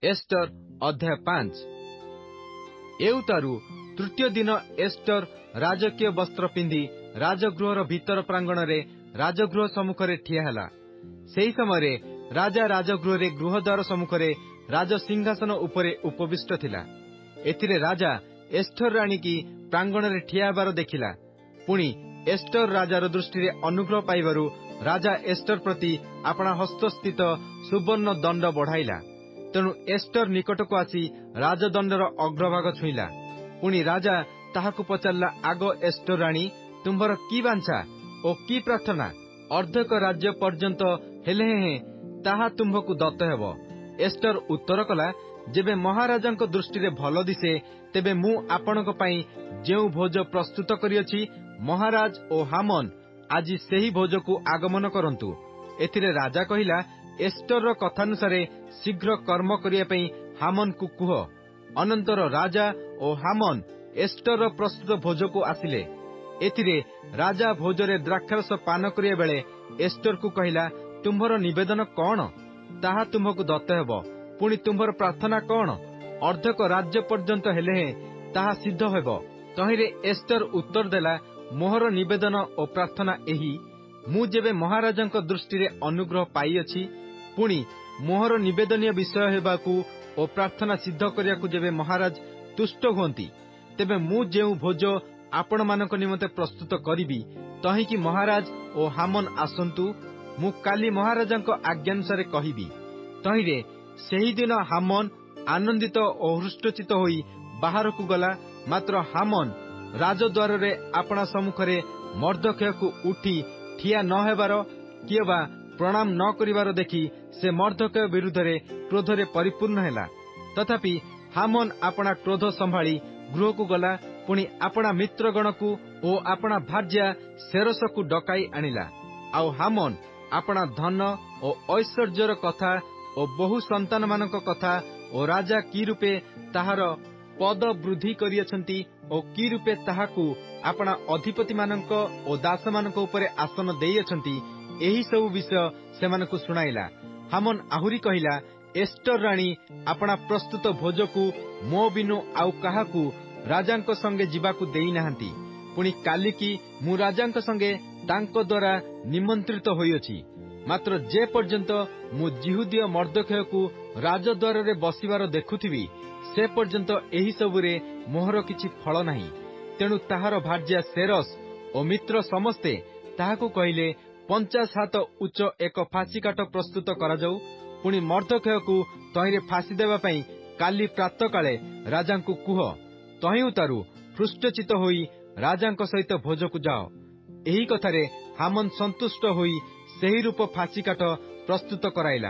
Ester अध्याय 5। एउतारू तृतीय दिन एस्टर राजकीय वस्त्र पिंधि राजगृहर भीतर प्रांगण रे राजगृह सम्मुखरे ठिया हेला। सेही समय राजा राजगृह गृहद्वार सम्मुखरे राज सिंहासन उपरे उपविष्ट थिला। एथिरे राजा एस्टर राणी की प्रांगण रे ठिया हेबार देखिला। पुणी एस्टर राजार दृष्टि अनुग्रह पाइबारु राजा एस्टर प्रति अपना हस्तस्थित सुवर्ण दंड बढ़ाइला। तेणु एस्टर निकट को आसी राजदंडर अग्रभाग छुईला। पुणी राजा ताहाकु पचारला, आग एस्टर राणी, तुम्भर की बांछा ओ की प्रार्थना? अर्धक राज्य पर्यंत हेले हे ताहा तुम्भकु दत्त हेब। एस्टर उत्तर कला, जेबे महाराजांक दृष्टि भल दिसे तेबे मु आपणक पई जेउ भोज प्रस्तुत करियछि, महाराज ओ हामन आज सेही भोजकु आगमन करंतु। एथिरे राजा कहिला, एस्टर कथानुसारे शीघ्र कर्म करिया पई हामन को कुह। अनंतर राजा ओ हामन एस्टर प्रस्तुत भोजकु आसिले। एथिरे राजा भोजरे द्राक्षारस पान करिया बेले एस्टर को कहिला, तुम्भर निवेदन कौन? ताहा तुम्भकु दत्त हेब। पुणी तुम्भर प्रार्थना कौन? अर्धक राज्य पर्यंत हेले ताहा सिद्ध हेब। तहिरे एस्टर उत्तर देला, मोहर निवेदन ओ प्रार्थना एही, मु जेबे महाराजांक दृष्टि अनुग्रह पाइअछि, पुणी मोहर निवेदनीय विषय हेबाकू ओ प्रार्थना सिद्ध करियाकू जेबे महाराज तुष्ट हुअंती, तेबे मु जेउ भोज आपण मानक निमंते प्रस्तुत करिबी, तहिकी महाराज ओ हामन आसंतु, मु काली महाराजांक आज्ञानुसारे कहिबी। तहिरे सेही दिन हामन आनंदित ओ हृष्टचित होई बाहरकू गला। मात्र हामन राजद्वार रे अपना सम्मुखरे मर्दखयकू उठी ठिया न हेबार कियबा प्रणाम न करिवार देखि से मर्दकय विरुद्धरे क्रोधरे परिपूर्ण हेला। तथापि हामन अपना क्रोध संभाली गृहकू गला। पुणी अपना मित्रगणकू ओ अपना भार्या सेरसकू डकाई आनिला। आउ हामन अपना धन ओ ऐश्वर्यर कथा ओ बहु संतान मानक कथा ओ राजा की रूपे ताहार पद वृद्धि करियछंती ओ की रूपे ताहाकू अपना अधिपति मानक ओ दास मानक उपरे आसन देइयछंती, एही सब विषय सेमानकू सुनाइला। हामन आहुरी कहिला, एस्टर राणी अपना प्रस्तुत भोजकू मो बिनु आउ काहाकू राजांक संगे जिबाकू देई नाहंती। पुणी काली की मु राजांक संगे तांको द्वारा निमंत्रित होइअछि। मात्र जे पर्यंत मु जिहुदीय मर्दखयकू राजद्वार रे बसिबार देखुथिबी, से पर्यंत एही सबुरे मोहर किछि फल नाही। तेणु ताहार भार्या सेरस ओ मित्र समस्ते ताहाकू कहिले, 50 हाथ उच्च एक फांसी काट प्रस्तुत करा जाऊ। पुणी मर्दखयकू तहिरे फांसी देबा पई काली प्रातः काले राजांकू कुह। तहि उतारू हृष्टचित होई राजांक सहित भोजकू जाओ। एही कथारे हामन संतुष्ट होई सेही रूप फांसी काट प्रस्तुत कराइला।